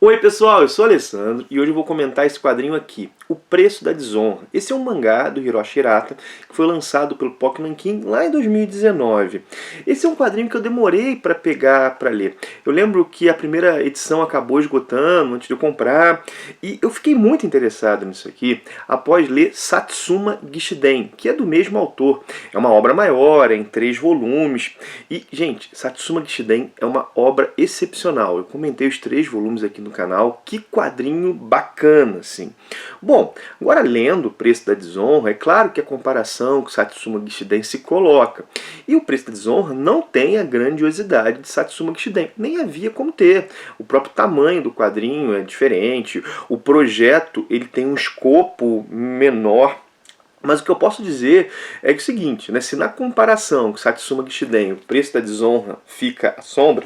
Oi pessoal, eu sou o Alessandro e hoje eu vou comentar esse quadrinho aqui, O Preço da Desonra. Esse é um mangá do Hiroshi Hirata que foi lançado pelo Pocket Nankin lá em 2019. Esse é um quadrinho que eu demorei para pegar para ler. Eu lembro que a primeira edição acabou esgotando antes de eu comprar e eu fiquei muito interessado nisso aqui após ler Satsuma Gishiden, que é do mesmo autor. É uma obra maior, é em 3 volumes e, gente, Satsuma Gishiden é uma obra excepcional. Eu comentei os 3 volumes aqui no canal, que quadrinho bacana, assim. Bom, agora lendo O Preço da Desonra, é claro que a comparação com Satsuma Gishiden se coloca. E O Preço da Desonra não tem a grandiosidade de Satsuma Gishiden, nem havia como ter. O próprio tamanho do quadrinho é diferente, o projeto ele tem um escopo menor. Mas o que eu posso dizer é que é o seguinte, né, se na comparação com Satsuma Gishiden o Preço da Desonra fica à sombra,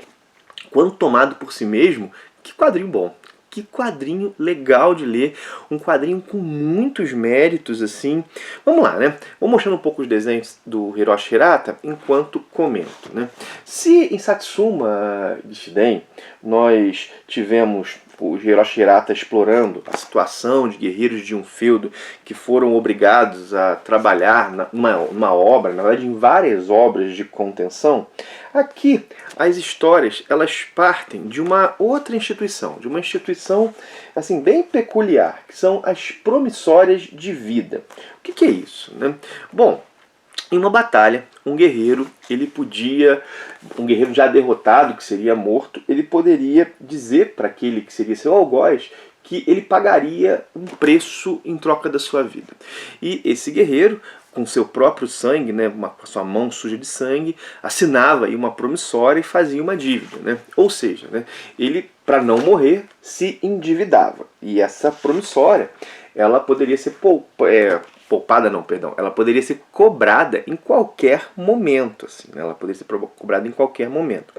quando tomado por si mesmo, que quadrinho bom. Que quadrinho legal de ler, um quadrinho com muitos méritos, assim. Vamos lá, né? Vou mostrando um pouco os desenhos do Hiroshi Hirata enquanto comento, né? Se em Satsuma Gishiden nós tivemos o Hiroshi Hirata explorando a situação de guerreiros de um feudo que foram obrigados a trabalhar numa obra, na verdade em várias obras de contenção, aqui as histórias elas partem de uma outra instituição, de uma instituição assim bem peculiar, que são as promissórias de vida. O que é isso, né? Bom, em uma batalha, um guerreiro já derrotado, que seria morto, ele poderia dizer para aquele que seria seu algoz que ele pagaria um preço em troca da sua vida. E esse guerreiro, com seu próprio sangue, né, com a sua mão suja de sangue, assinava aí uma promissória e fazia uma dívida, né? Ou seja, né, ele, para não morrer, se endividava. E essa promissória, ela poderia ser poupada não, perdão, ela poderia ser cobrada em qualquer momento, assim, né? Ela poderia ser cobrada em qualquer momento.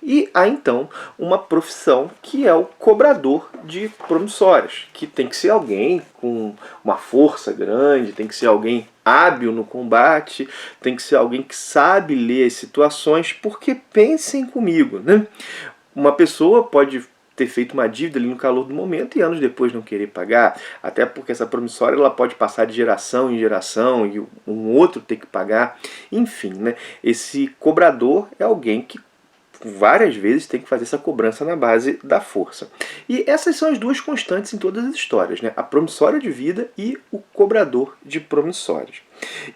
E há então uma profissão que é o cobrador de promissórias, que tem que ser alguém com uma força grande, tem que ser alguém hábil no combate, tem que ser alguém que sabe ler as situações, porque pensem comigo, né? Uma pessoa pode ter feito uma dívida ali no calor do momento e anos depois não querer pagar, até porque essa promissória ela pode passar de geração em geração e um outro ter que pagar, enfim, né? Esse cobrador é alguém que várias vezes tem que fazer essa cobrança na base da força. E essas são as duas constantes em todas as histórias, né? A promissória de vida e o cobrador de promissórias.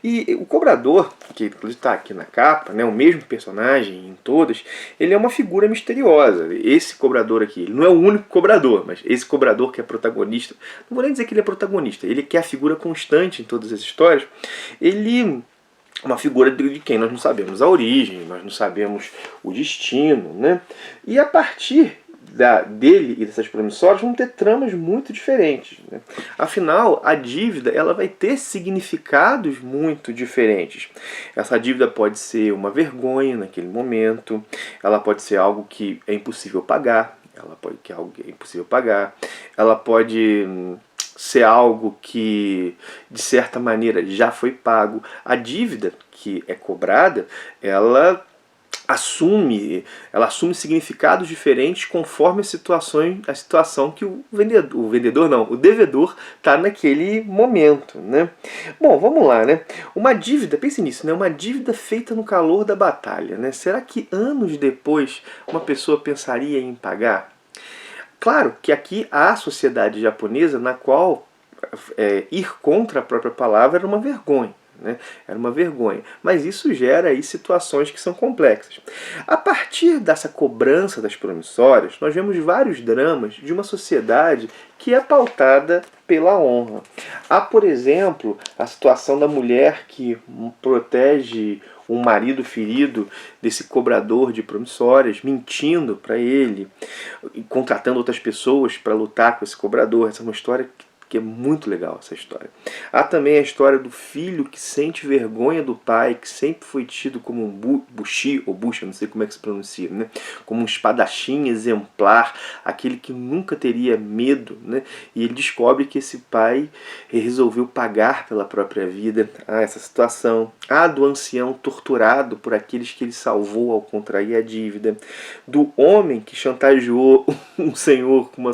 E o cobrador, que inclusive está aqui na capa, né, o mesmo personagem em todas, ele é uma figura misteriosa. Esse cobrador aqui, ele não é o único cobrador, mas esse cobrador que é protagonista, não vou nem dizer que ele é protagonista, ele que é a figura constante em todas as histórias, ele uma figura de quem nós não sabemos a origem, nós não sabemos o destino, né? E a partir dele e dessas promissórias vão ter tramas muito diferentes, né? Afinal, a dívida ela vai ter significados muito diferentes. Essa dívida pode ser uma vergonha naquele momento, ela pode ser algo que é impossível pagar, ela pode ser algo que, de certa maneira, já foi pago. A dívida que é cobrada, ela assume significados diferentes conforme a situação que o devedor está naquele momento, né? Bom, vamos lá, né? Uma dívida, pense nisso, né? Uma dívida feita no calor da batalha, né? Será que anos depois uma pessoa pensaria em pagar? Claro que aqui há a sociedade japonesa na qual ir contra a própria palavra era uma vergonha. Né? Era uma vergonha. Mas isso gera aí situações que são complexas. A partir dessa cobrança das promissórias, nós vemos vários dramas de uma sociedade que é pautada pela honra. Há, por exemplo, a situação da mulher que protege um marido ferido desse cobrador de promissórias, mentindo para ele, contratando outras pessoas para lutar com esse cobrador. Essa é uma história porque é muito legal essa história. Há também a história do filho que sente vergonha do pai, que sempre foi tido como um bushi, ou bucha, não sei como é que se pronuncia, né? Como um espadachim exemplar, aquele que nunca teria medo, né? E ele descobre que esse pai resolveu pagar pela própria vida. Essa situação. A do ancião torturado por aqueles que ele salvou ao contrair a dívida. Do homem que chantageou um senhor com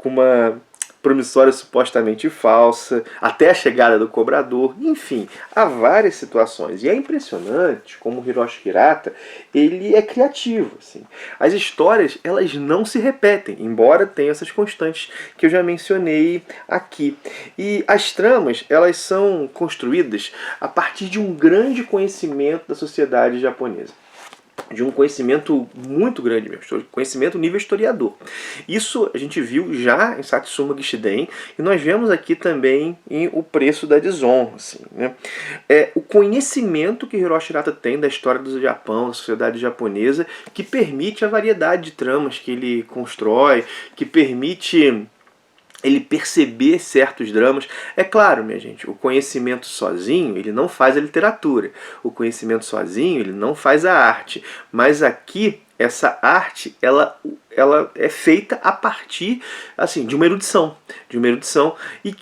uma promissória supostamente falsa, até a chegada do cobrador, enfim, há várias situações. E é impressionante como o Hiroshi Hirata, ele é criativo. Assim. As histórias, elas não se repetem, embora tenham essas constantes que eu já mencionei aqui. E as tramas, elas são construídas a partir de um grande conhecimento da sociedade japonesa. De um conhecimento muito grande mesmo, conhecimento nível historiador. Isso a gente viu já em Satsuma Gishiden e nós vemos aqui também em O Preço da Desonra. Assim, né? O conhecimento que Hiroshi Hirata tem da história do Japão, da sociedade japonesa, que permite a variedade de tramas que ele constrói, que permite ele perceber certos dramas. É claro, minha gente, o conhecimento sozinho, ele não faz a literatura. O conhecimento sozinho, ele não faz a arte. Mas aqui, essa arte, ela é feita a partir assim, de uma erudição.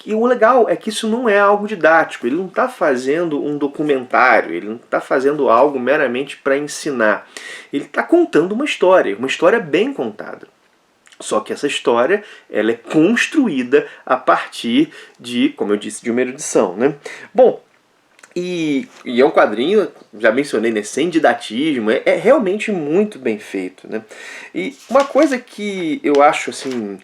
E o legal é que isso não é algo didático. Ele não está fazendo um documentário, ele não está fazendo algo meramente para ensinar. Ele está contando uma história bem contada. Só que essa história ela é construída a partir de, como eu disse, de uma erudição. Né? Bom, e é um quadrinho, já mencionei, né, sem didatismo, é realmente muito bem feito. Né? E uma coisa que eu acho assim,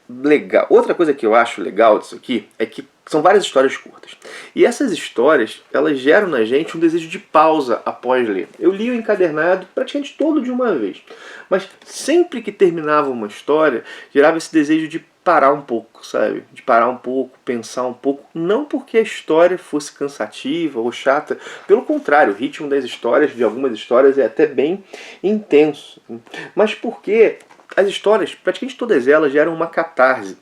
legal, outra coisa que eu acho legal disso aqui é que são várias histórias curtas. E essas histórias, elas geram na gente um desejo de pausa após ler. Eu li o encadernado praticamente todo de uma vez. Mas sempre que terminava uma história, gerava esse desejo de parar um pouco, sabe? De parar um pouco, pensar um pouco. Não porque a história fosse cansativa ou chata. Pelo contrário, o ritmo das histórias, de algumas histórias, é até bem intenso. Mas porque as histórias, praticamente todas elas, geram uma catarse.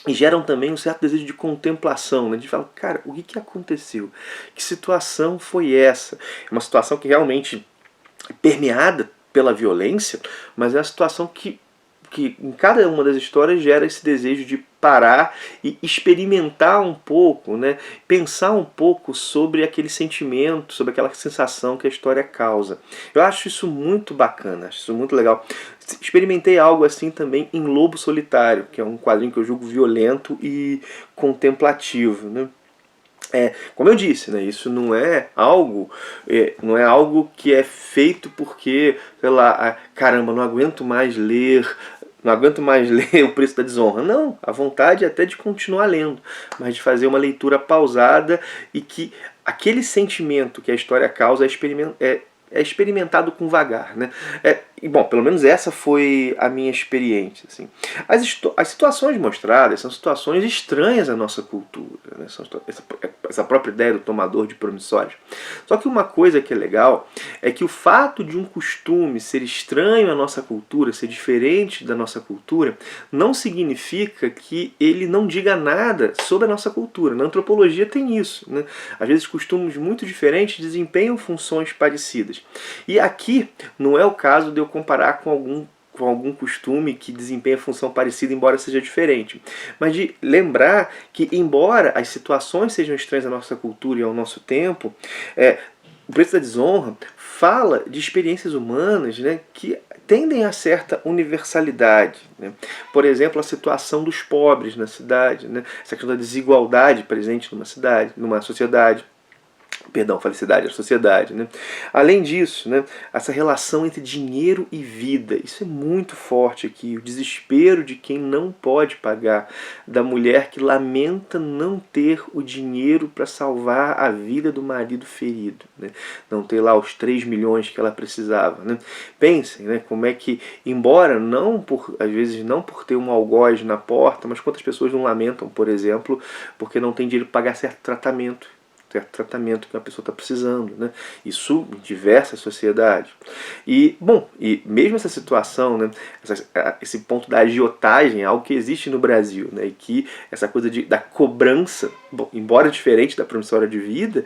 E geram também um certo desejo de contemplação, né? De falar, cara, o que aconteceu? Que situação foi essa? É uma situação que realmente é permeada pela violência, mas é uma situação que em cada uma das histórias gera esse desejo de parar e experimentar um pouco, né? Pensar um pouco sobre aquele sentimento, sobre aquela sensação que a história causa. Eu acho isso muito bacana, acho isso muito legal. Experimentei algo assim também em Lobo Solitário, que é um quadrinho que eu julgo violento e contemplativo, né? Como eu disse, né, isso não é algo que é feito porque, sei lá, caramba, não aguento mais ler O Preço da Desonra. Não, a vontade é até de continuar lendo, mas de fazer uma leitura pausada e que aquele sentimento que a história causa é experimentado com vagar, né? E bom, pelo menos essa foi a minha experiência. Assim. As situações mostradas são situações estranhas à nossa cultura, né? Essa própria ideia do tomador de promissórios. Só que uma coisa que é legal é que o fato de um costume ser estranho à nossa cultura, ser diferente da nossa cultura, não significa que ele não diga nada sobre a nossa cultura. Na antropologia tem isso, né? Às vezes costumes muito diferentes desempenham funções parecidas. E aqui não é o caso de eu comparar com algum costume que desempenha função parecida, embora seja diferente. Mas de lembrar que, embora as situações sejam estranhas à nossa cultura e ao nosso tempo, O Preço da Desonra fala de experiências humanas, né, que tendem a certa universalidade. Né? Por exemplo, a situação dos pobres na cidade, né? Essa questão da desigualdade presente numa sociedade. Perdão, felicidade, a sociedade. Né? Além disso, né, essa relação entre dinheiro e vida, isso é muito forte aqui. O desespero de quem não pode pagar, da mulher que lamenta não ter o dinheiro para salvar a vida do marido ferido. Né? Não ter lá os 3 milhões que ela precisava. Né? Pensem, né, como é que, embora às vezes não por ter um algoz na porta, mas quantas pessoas não lamentam, por exemplo, porque não tem dinheiro para pagar certo tratamento. certo tratamento que a pessoa está precisando, né? Isso em diversas sociedades. E, bom, e mesmo essa situação, né, esse ponto da agiotagem é algo que existe no Brasil, né? E que essa coisa da cobrança, bom, embora diferente da promissória de vida,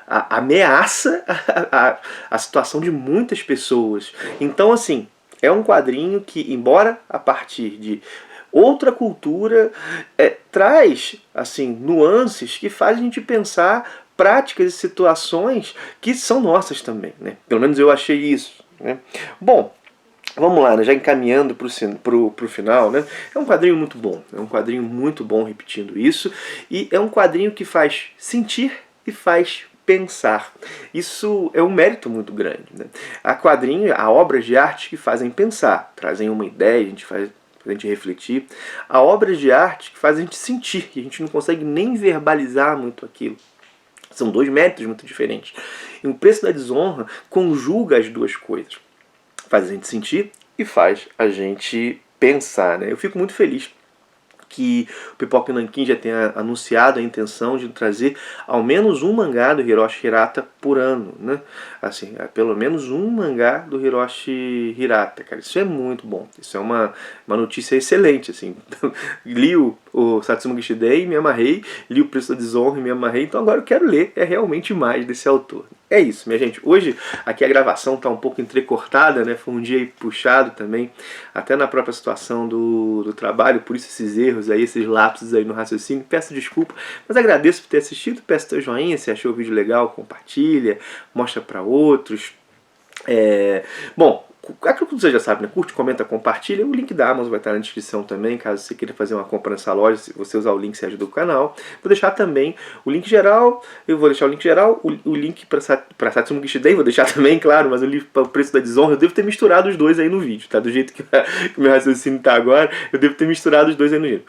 ameaça a situação de muitas pessoas. Então, assim, é um quadrinho que, embora a partir de outra cultura, traz assim nuances que fazem a gente pensar práticas e situações que são nossas também, né? Pelo menos eu achei isso, né? Bom, vamos lá, né? Já encaminhando pro final, né? É um quadrinho muito bom, repetindo isso, e é um quadrinho que faz sentir e faz pensar. Isso é um mérito muito grande, né? Há quadrinhos, há obras de arte que fazem pensar, trazem uma ideia, a gente refletir. Há obras de arte que fazem a gente sentir, e a gente não consegue nem verbalizar muito aquilo. São dois méritos muito diferentes. E o Preço da Desonra conjuga as duas coisas. Faz a gente sentir e faz a gente pensar, né? Eu fico muito feliz que o Pipoca Nankin já tenha anunciado a intenção de trazer ao menos um mangá do Hiroshi Hirata por ano, né? Assim, pelo menos um mangá do Hiroshi Hirata, cara. Isso é muito bom. Isso é uma notícia excelente, assim. Li o Satsuma Gishidei e me amarrei, li o Preço da Desonra e me amarrei, então agora eu quero ler realmente mais desse autor. É isso, minha gente. Hoje aqui a gravação está um pouco entrecortada, né? Foi um dia puxado também, até na própria situação do trabalho, por isso esses erros aí, esses lapsos aí no raciocínio. Peço desculpa, mas agradeço por ter assistido. Peço teu joinha, se achou o vídeo legal, compartilha, mostra para outros. Bom, aquilo que você já sabe, né? Curte, comenta, compartilha. O link da Amazon vai estar na descrição também, caso você queira fazer uma compra nessa loja. Se você usar o link, você ajuda o canal. Vou deixar também o link geral. Eu vou deixar o link geral, o link para Satsuma Gishidei, vou deixar também, claro, mas o link para o Preço da Desonra, eu devo ter misturado os dois aí no vídeo, tá? Do jeito que o meu raciocínio tá agora, eu devo ter misturado os dois aí no vídeo.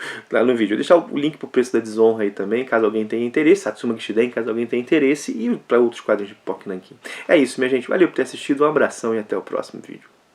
Vou deixar o link para o Preço da Desonra aí também, caso alguém tenha interesse. Satsuma Gishidei, caso alguém tenha interesse. E para outros quadrinhos de Pipoca Nankin. É isso, minha gente. Valeu por ter assistido. Um abração e até o próximo vídeo.